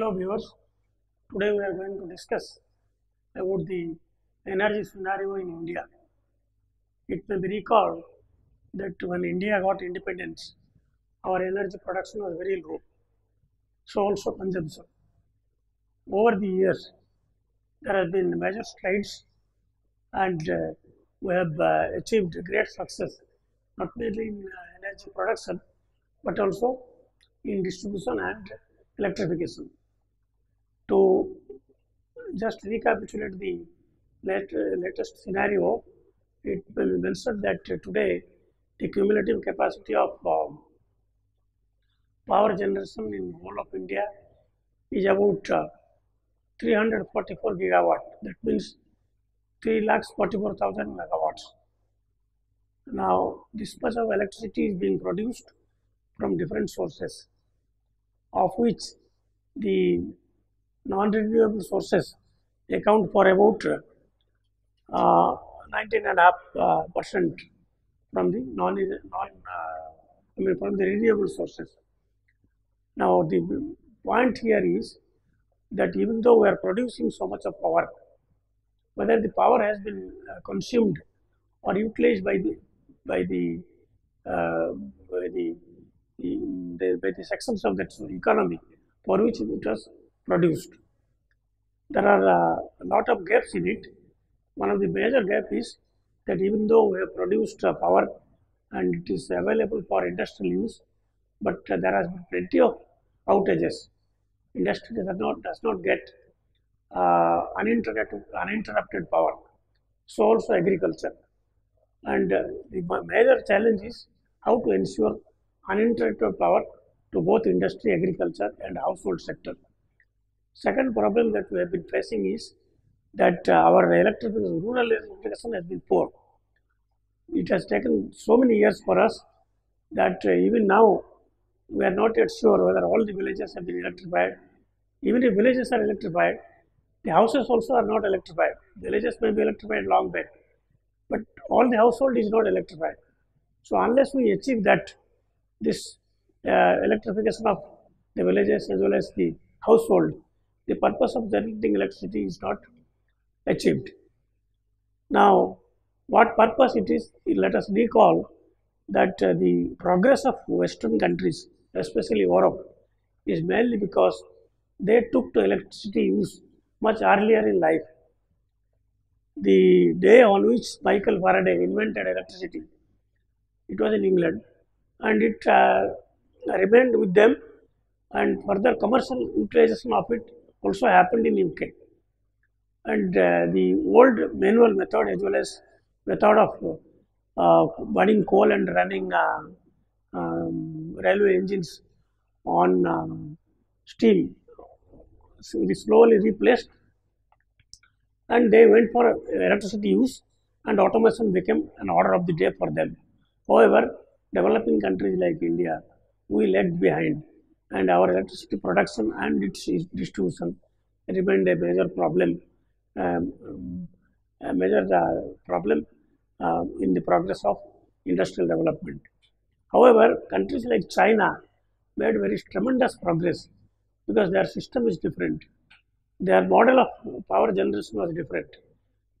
Hello viewers, today we are going to discuss about the energy scenario in India. It may be recalled that when India got independence, our energy production was very low, so also consumption. Over the years, there has been major strides and we have achieved great success, not merely in energy production, but also in distribution and electrification. To just recapitulate the latest scenario, it will be mentioned that today the cumulative capacity of power generation in the whole of India is about 344 gigawatt. That means 3,44,000 megawatts. Now, this much of electricity is being produced from different sources, of which the non-renewable sources account for about 19.5% from the from the renewable sources. Now the point here is that even though we are producing so much of power, whether the power has been consumed or utilized by the sections of that economy for which it was produced. There are a lot of gaps in it. One of the major gaps is that even though we have produced power and it is available for industrial use, but there has been plenty of outages. Industry does not get uninterrupted power. So also agriculture. And the major challenge is how to ensure uninterrupted power to both industry, agriculture and household sector. Second problem that we have been facing is that our rural electrification has been poor. It has taken so many years for us that even now we are not yet sure whether all the villages have been electrified. Even if villages are electrified, the houses also are not electrified. Villages may be electrified long back, but all the household is not electrified. So unless we achieve that, this electrification of the villages as well as the household, the purpose of generating electricity is not achieved. Now, what purpose it is, let us recall that the progress of Western countries, especially Europe, is mainly because they took to electricity use much earlier in life. The day on which Michael Faraday invented electricity, it was in England, and it remained with them, and further commercial utilization of it also happened in UK. And the old manual method as well as method of burning coal and running railway engines on steam, so it is slowly replaced, and they went for electricity use, and automation became an order of the day for them. However, developing countries like India, we lagged behind, and our electricity production and its distribution remained a major problem. In the progress of industrial development. However, countries like China made very tremendous progress because their system is different. Their model of power generation was different.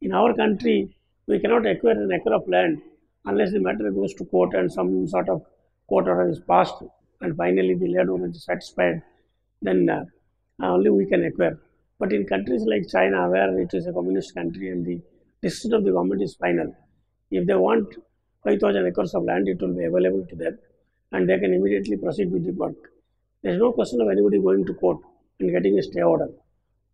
In our country, we cannot acquire an acre of land unless the matter goes to court and some sort of court order is passed and finally the landowner is satisfied, then only we can acquire. But in countries like China, where it is a communist country and the decision of the government is final, if they want 5,000 acres of land, it will be available to them and they can immediately proceed with the work. There is no question of anybody going to court and getting a stay order.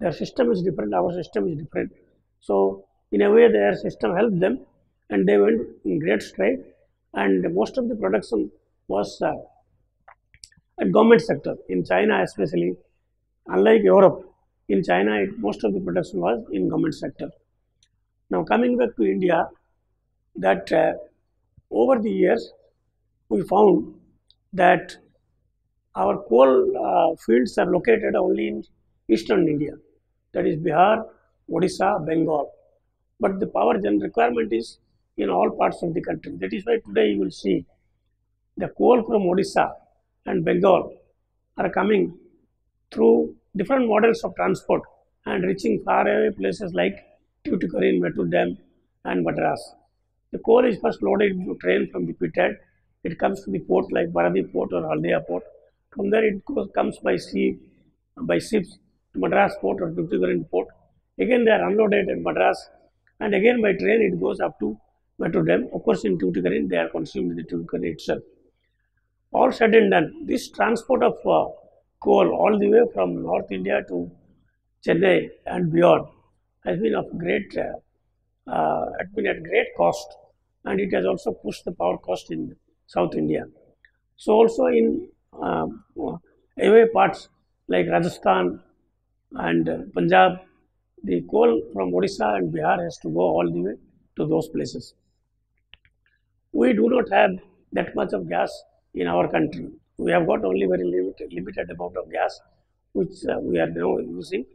Their system is different, our system is different. So, in a way, their system helped them and they went in great stride, and most of the production was at government sector. In China especially, unlike Europe, in China, most of the production was in government sector. Now, coming back to India, that over the years, we found that our coal fields are located only in eastern India, that is Bihar, Odisha, Bengal. But the power gen requirement is in all parts of the country. That is why today you will see the coal from Odisha and Bengal are coming through different models of transport and reaching faraway places like Tuticorin, Meturam and Madras. The coal is first loaded into train from the pithead. It comes to the port like Paradip port or Haldia port. From there it comes by sea, by ships to Madras port or Tuticorin port. Again they are unloaded at Madras, and again by train it goes up to Meturam. Of course in Tuticorin they are consumed in the Tuticorin itself. All said and done, this transport of coal all the way from North India to Chennai and beyond has been of great, has been at great cost, and it has also pushed the power cost in South India. So also in away parts like Rajasthan and Punjab, the coal from Odisha and Bihar has to go all the way to those places. We do not have that much of gas in our country. We have got only very limited amount of gas, which we are now using.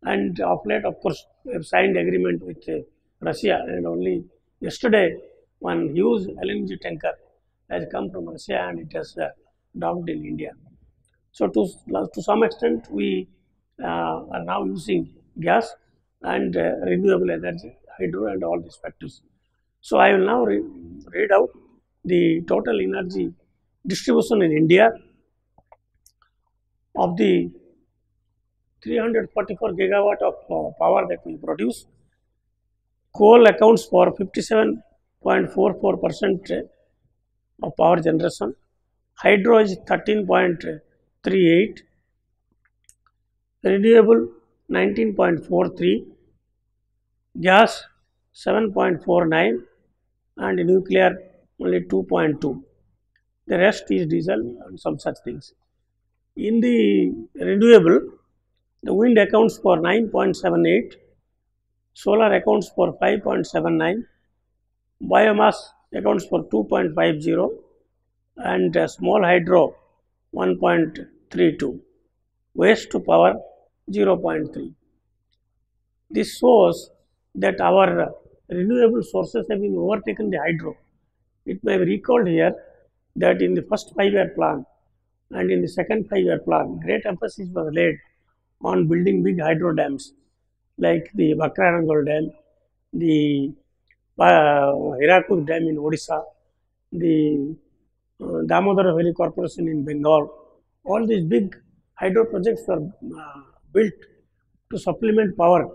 And of late, of course, we have signed agreement with Russia, and only yesterday one huge LNG tanker has come from Russia and it has docked in India. So to some extent, we are now using gas and renewable energy, hydro and all these factors. So I will now read out the total energy distribution in India of the 344 gigawatt of power that we produce. Coal accounts for 57.44% of power generation. Hydro is 13.38. Renewable 19.43. Gas 7.49 and nuclear only 2.2. The rest is diesel and some such things. In the renewable, the wind accounts for 9.78, solar accounts for 5.79, biomass accounts for 2.50, and small hydro 1.32, waste to power 0.3. This shows that our renewable sources have been overtaken the hydro. It may be recalled here that in the first 5-year plan and in the second 5-year plan, great emphasis was laid on building big hydro dams like the Bakrarangol Dam, the Hirakud Dam in Odisha, the Damodar Valley Corporation in Bengal. All these big hydro projects were built to supplement power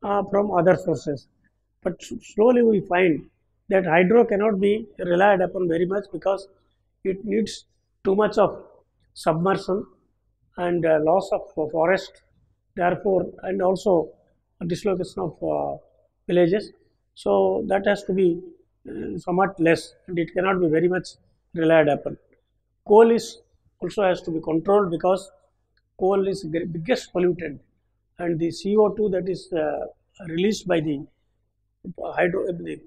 from other sources. But slowly we find that hydro cannot be relied upon very much because it needs too much of submersion and loss of forest, therefore, and also dislocation of villages. So that has to be somewhat less, and it cannot be very much relied upon. Coal is also has to be controlled because coal is the biggest pollutant, and the CO2 that is released by the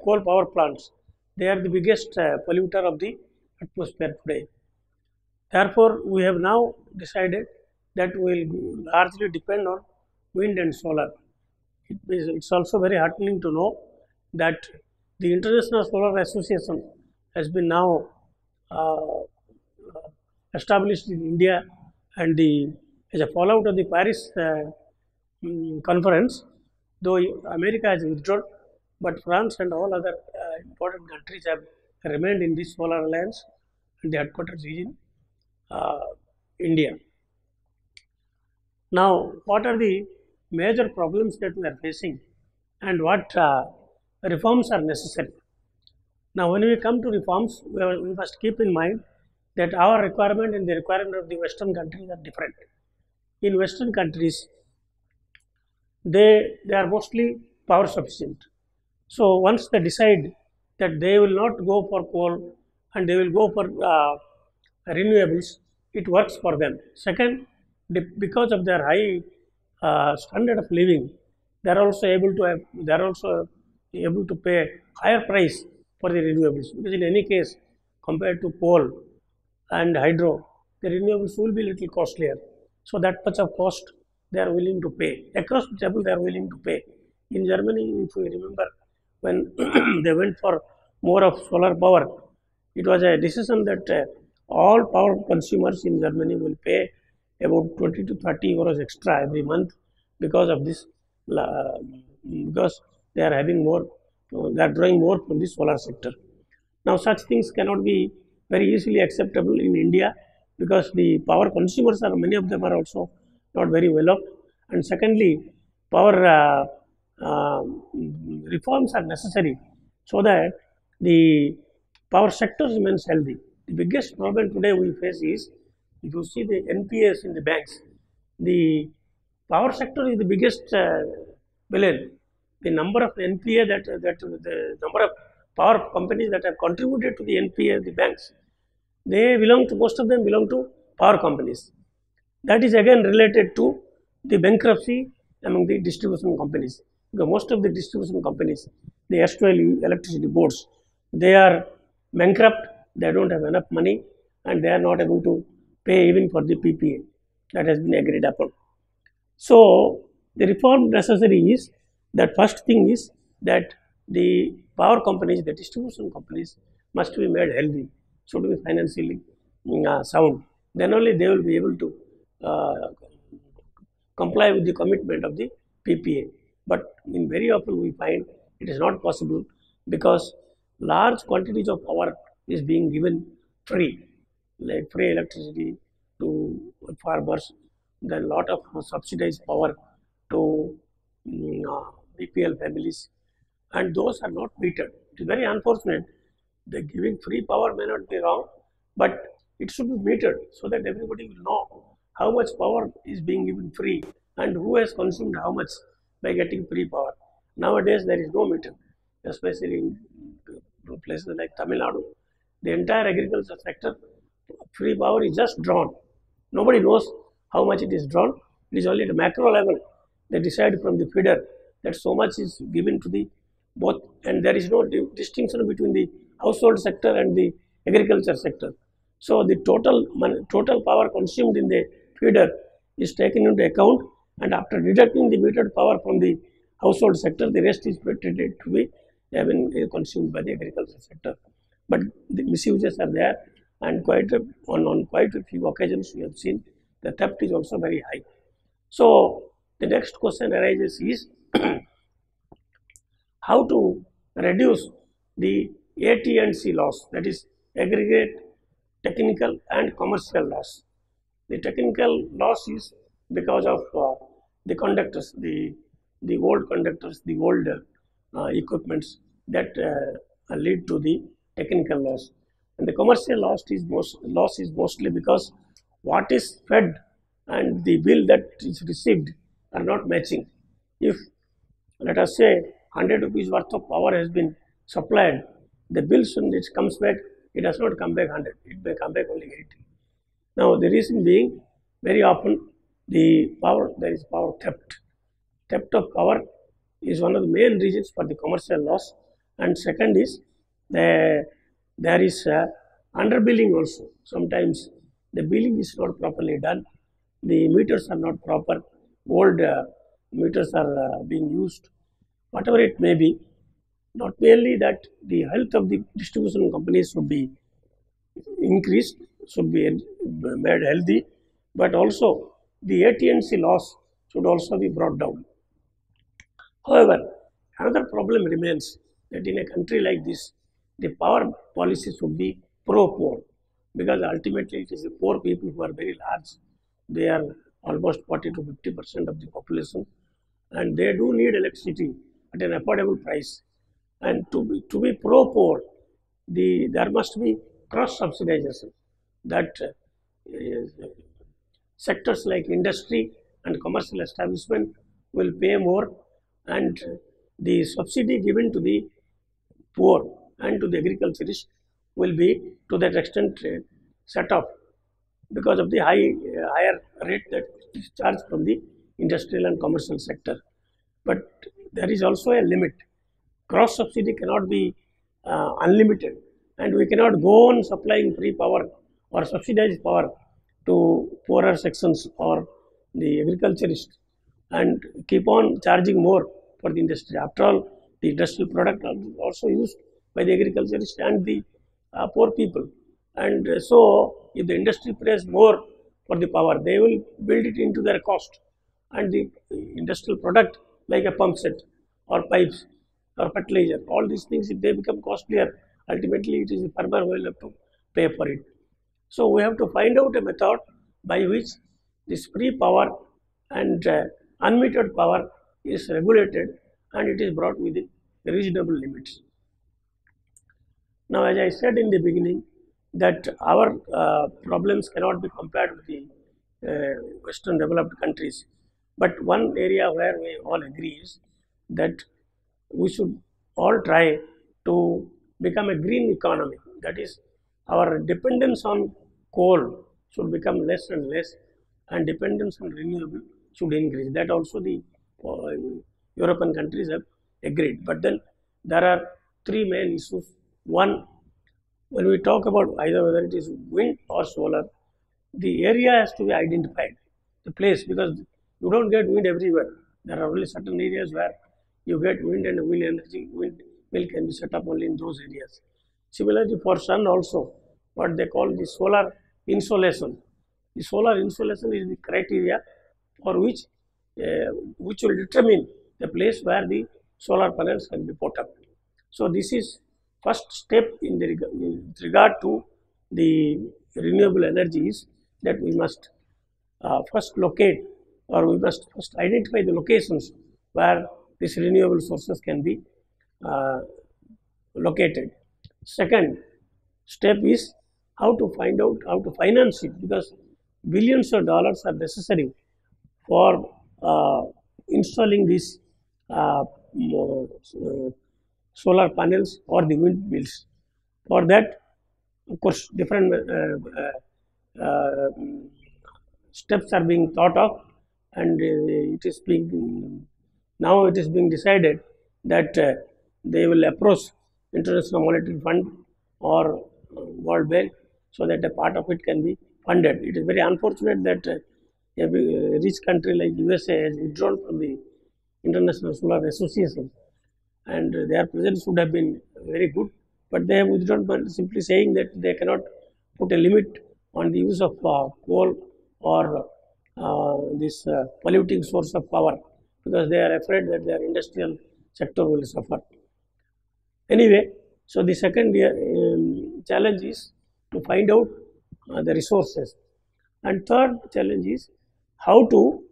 coal power plants, they are the biggest polluter of the atmosphere today. Therefore, we have now decided that we will largely depend on wind and solar. It's also very heartening to know that the International Solar Association has been now established in India, and as a fallout of the Paris conference, though America has withdrawn, but France and all other important countries have remained in this solar alliance, and the headquarters is in India. Now, what are the major problems that we are facing, and what reforms are necessary? Now, when we come to reforms, we must keep in mind that our requirement and the requirement of the Western countries are different. In Western countries, they are mostly power sufficient. So, once they decide that they will not go for coal and they will go for renewables, it works for them. Second, because of their high standard of living, they are also able to pay higher price for the renewables, because in any case, compared to coal and hydro, the renewables will be little costlier. So that much of cost they are willing to pay. Across the table, they are willing to pay. In Germany, if we remember, when they went for more of solar power, it was a decision that all power consumers in Germany will pay about 20 to 30 euros extra every month because of this, because they are having more, they are drawing more from the solar sector. Now, such things cannot be very easily acceptable in India because the power consumers are, many of them are also not very well off. And secondly, power reforms are necessary so that the power sector remains healthy. The biggest problem today we face is, if you see the NPAs in the banks, the power sector is the biggest villain. The number of NPA the number of power companies that have contributed to the NPA of the banks, they belong to, most of them belong to power companies. That is again related to the bankruptcy among the distribution companies. Because most of the distribution companies, the erstwhile electricity boards, they are bankrupt, they don't have enough money, and they are not able to pay even for the PPA that has been agreed upon. So, the reform necessary is that first thing is that the power companies, the distribution companies must be made healthy, should be financially sound. Then only they will be able to comply with the commitment of the PPA. But in very often we find it is not possible because large quantities of power is being given free, like free electricity to farmers, then lot of subsidized power to BPL families, and those are not metered. It is very unfortunate. The giving free power may not be wrong, but it should be metered so that everybody will know how much power is being given free and who has consumed how much by getting free power. Nowadays there is no meter, especially in places like Tamil Nadu. The entire agriculture sector, free power is just drawn. Nobody knows how much it is drawn. It is only at a macro level. They decide from the feeder that so much is given to the both, and there is no distinction between the household sector and the agriculture sector. So the total power consumed in the feeder is taken into account, and after deducting the metered power from the household sector, the rest is pretended to be consumed by the agriculture sector. But the misuses are there, and on quite a few occasions we have seen the theft is also very high. So the next question arises is how to reduce the AT&C loss, that is aggregate, technical and commercial loss. The technical loss is because of the conductors, the old conductors, the old equipments that lead to the technical loss. And the commercial loss is mostly because what is fed and the bill that is received are not matching. If, let us say, 100 rupees worth of power has been supplied, the bill when it comes back, it does not come back 100, it may come back only 80. Now, the reason being, very often there is power theft. Theft of power is one of the main reasons for the commercial loss, and second is there is underbilling also. Sometimes the billing is not properly done, the meters are not proper, old meters are being used, whatever it may be. Not merely that the health of the distribution companies should be increased, should be made healthy, but also the AT&C loss should also be brought down. However, another problem remains that in a country like this, the power policy should be pro-poor, because ultimately it is the poor people who are very large. They are almost 40 to 50% of the population, and they do need electricity at an affordable price. And to be pro-poor, there must be cross-subsidization, that sectors like industry and commercial establishment will pay more, and the subsidy given to the poor and to the agriculturist will be to that extent set off because of the higher rate that is charged from the industrial and commercial sector. But there is also a limit. Cross subsidy cannot be unlimited, and we cannot go on supplying free power or subsidized power to poorer sections or the agriculturist and keep on charging more for the industry. After all, the industrial product are also used by the agriculturist and the poor people. And so, if the industry pays more for the power. They will build it into their cost, and the industrial product like a pump set or pipes or fertilizer, all these things, if they become costlier, ultimately it is the farmer who will have to pay for it. So we have to find out a method by which this free power and unmetered power is regulated and it is brought within reasonable limits. Now, as I said in the beginning, that our problems cannot be compared with the Western developed countries. But one area where we all agree is that we should all try to become a green economy. That is, our dependence on coal should become less and less, and dependence on renewable should increase. That also the European countries have agreed. But then there are three main issues. One, when we talk about either whether it is wind or solar, the area has to be identified, the place, because you don't get wind everywhere. There are only certain areas where you get wind, and wind energy, wind mill can be set up only in those areas. Similarly, for sun also, what they call the solar insolation. The solar insolation is the criteria for which will determine the place where the solar panels can be put up. So this is first step in with regard to the renewable energies, that we must first locate, or we must first identify the locations where these renewable sources can be located. Second step is how to find out how to finance it, because billions of dollars are necessary for installing these solar panels or the windmills. For that, of course, different steps are being thought of, and it is being decided that they will approach International Monetary Fund or World Bank, so that a part of it can be funded. It is very unfortunate that a rich country like USA has withdrawn from the International Solar Association, and their presence would have been very good, but they have withdrawn by simply saying that they cannot put a limit on the use of coal or this polluting source of power, because they are afraid that their industrial sector will suffer. Anyway, so the second challenge is to find out the resources, and third challenge is how to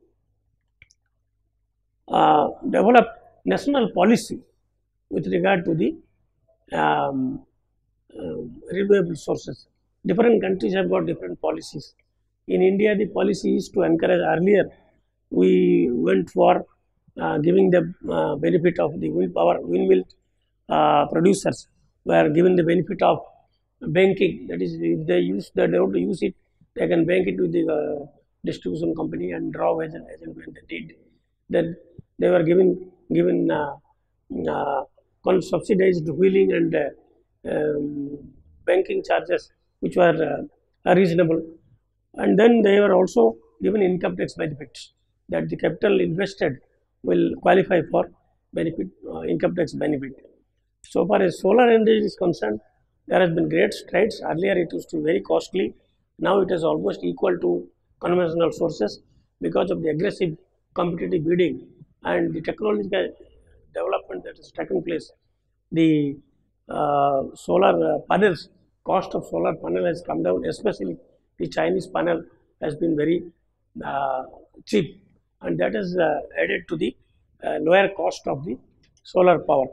develop national policy with regard to the renewable sources. Different countries have got different policies. In India, the policy is to encourage. Earlier, we went for giving the benefit of the windmill producers were given the benefit of banking. That is, if they want to use it, they can bank it with the distribution company and draw as and when they need. Then they were given subsidized wheeling and banking charges, which were reasonable. And then they were also given income tax benefits, that the capital invested will qualify for benefit, income tax benefit. So far as solar energy is concerned, there has been great strides. Earlier it used to be very costly. Now it is almost equal to conventional sources because of the aggressive competitive bidding and the technological development that has taken place. The solar panels, cost of solar panel has come down, especially the Chinese panel has been very cheap, and that has added to the lower cost of the solar power.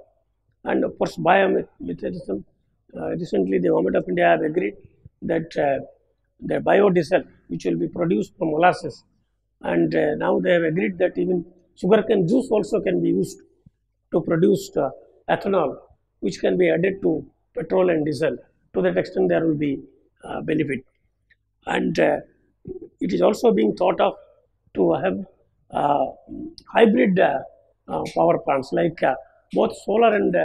And of course, biomethane. Recently, the Government of India have agreed that the biodiesel, which will be produced from molasses, and now they have agreed that even sugarcane juice also can be used to produce ethanol, which can be added to petrol and diesel. To that extent, there will be benefit. And it is also being thought of to have hybrid power plants, like both solar and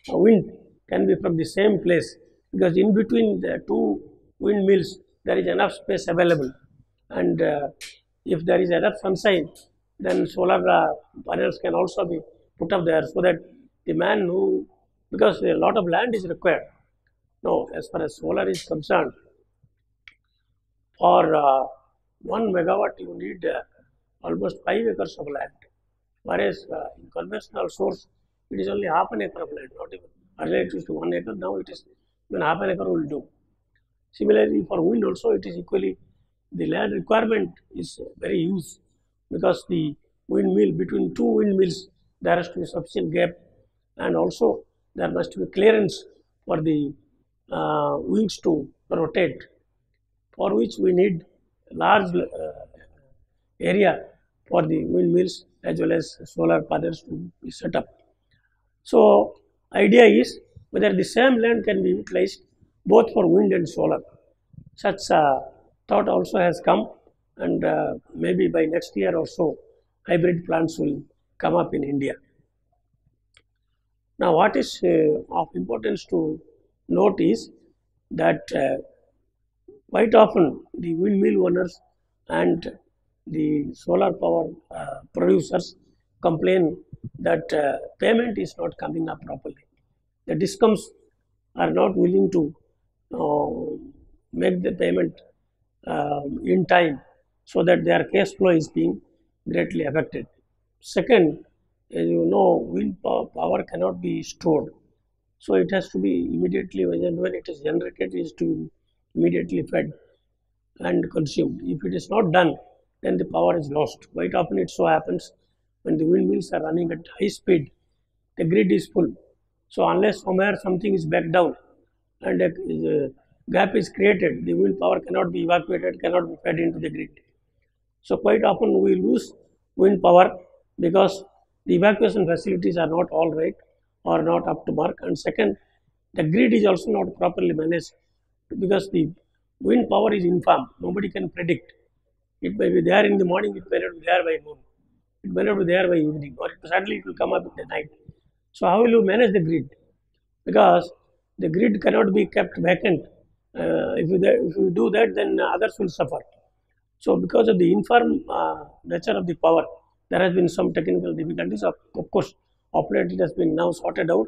wind can be from the same place, because in between the two windmills there is enough space available, and if there is enough sunshine, then solar panels can also be put up there, so that the man who, because a lot of land is required. Now, as far as solar is concerned, for 1 megawatt you need almost 5 acres of land. Whereas in conventional source, it is only half an acre of land, not even. Earlier it used to 1 acre, now it is even half an acre will do. Similarly, for wind also, it is equally, the land requirement is very huge because the windmill, between two windmills, there has to be sufficient gap, and also there must be clearance for the wings to rotate, for which we need large area for the windmills as well as solar panels to be set up. So, idea is whether the same land can be utilized both for wind and solar. Such thought also has come, and maybe by next year or so, hybrid plants will come up in India. Now, what is of importance to note is that quite often the windmill owners and the solar power producers complain that payment is not coming up properly. The discoms are not willing to make the payment in time, so that their cash flow is being greatly affected. Second, as you know, wind power cannot be stored, so it has to be immediately, when it is generated, it is to be immediately fed and consumed. If it is not done, then the power is lost. Quite often it so happens when the windmills are running at high speed, the grid is full. So unless somewhere something is backed down and a gap is created, the wind power cannot be evacuated, cannot be fed into the grid. So quite often we lose wind power because the evacuation facilities are not all right or not up to mark. And second, the grid is also not properly managed because the wind power is informed. Nobody can predict. It may be there in the morning, it may not be there by noon, it may not be there by evening, or suddenly it will come up in the night. So how will you manage the grid? Because the grid cannot be kept vacant. If you do that, then others will suffer. So because of the informed nature of the power, there has been some technical difficulties. Of course, of late it has been now sorted out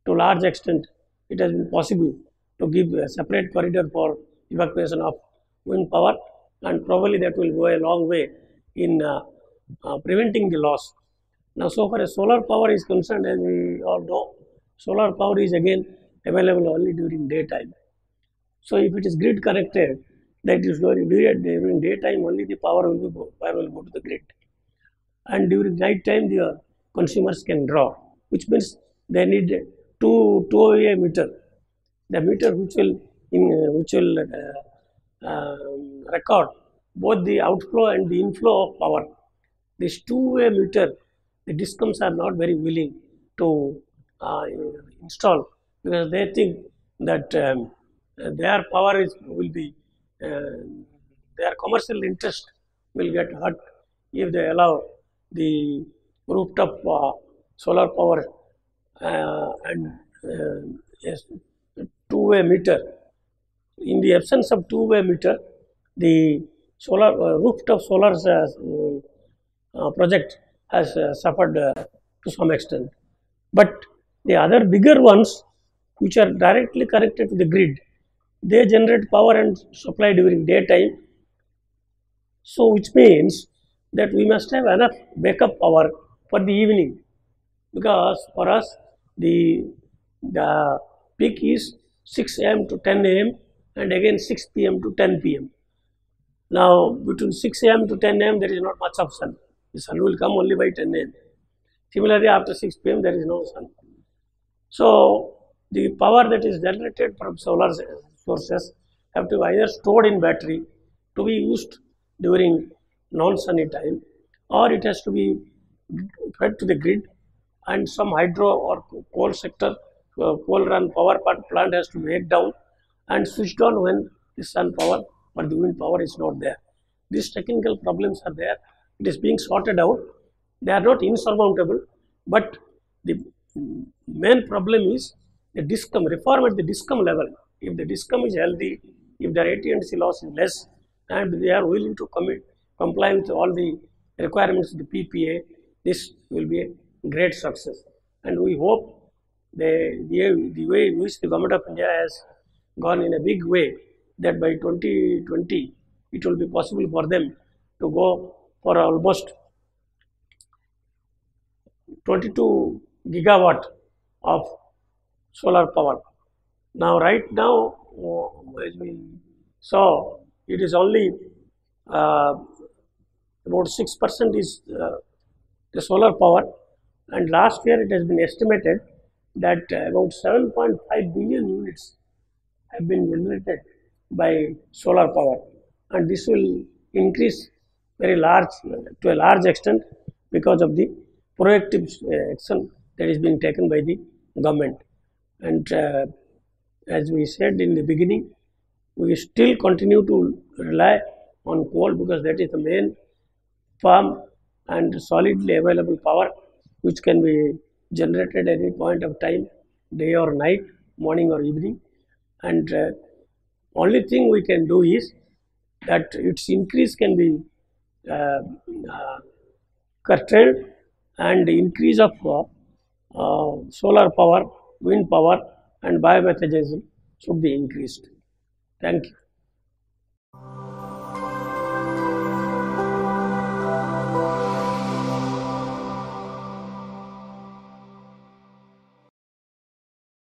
to a large extent. It has been possible to give a separate corridor for evacuation of wind power, and probably that will go a long way in preventing the loss. Now, so far as solar power is concerned, as we all know, solar power is again available only during daytime. So, if it is grid connected, that is during daytime only the power will go to the grid, and during night time the consumers can draw, which means they need two-way meter, the meter which will record both the outflow and the inflow of power. This two-way meter, the discoms are not very willing to install, because they think that their power will be their commercial interest will get hurt if they allow the rooftop solar power and two-way meter. In the absence of two-way meter, the solar rooftop solar project has suffered to some extent. But the other bigger ones, which are directly connected to the grid, they generate power and supply during daytime. So, which means that we must have enough backup power for the evening, because for us the peak is 6 a.m. to 10 a.m. and again 6 p.m. to 10 p.m. Now, between 6 a.m. to 10 a.m. there is not much of sun. The sun will come only by 10 a.m. Similarly, after 6 p.m. there is no sun. So, the power that is generated from solar sources have to be either stored in battery to be used during non-sunny time, or it has to be fed to the grid, and some hydro or coal sector, coal run power plant has to be made down and switched on when the sun power or the wind power is not there. These technical problems are there. It is being sorted out. They are not insurmountable, but the main problem is the discom, reform at the discom level. If the discom is healthy, if their AT&C loss is less, and they are willing to comply with all the requirements of the PPA, this will be a great success. And we hope the way in which the government of India has gone in a big way, that by 2020 it will be possible for them to go for almost 22 gigawatt of solar power. Now, right now, as we saw, it is only about 6% is the solar power, and last year it has been estimated that about 7.5 billion units have been generated by solar power, and this will increase very large to a large extent because of the proactive action that is being taken by the government. And as we said in the beginning, we still continue to rely on coal because that is the main firm and solidly available power which can be generated at any point of time, day or night, morning or evening. And only thing we can do is that its increase can be uh, uh, curtailed, and increase of solar power, wind power and biomethanism should be increased. Thank you.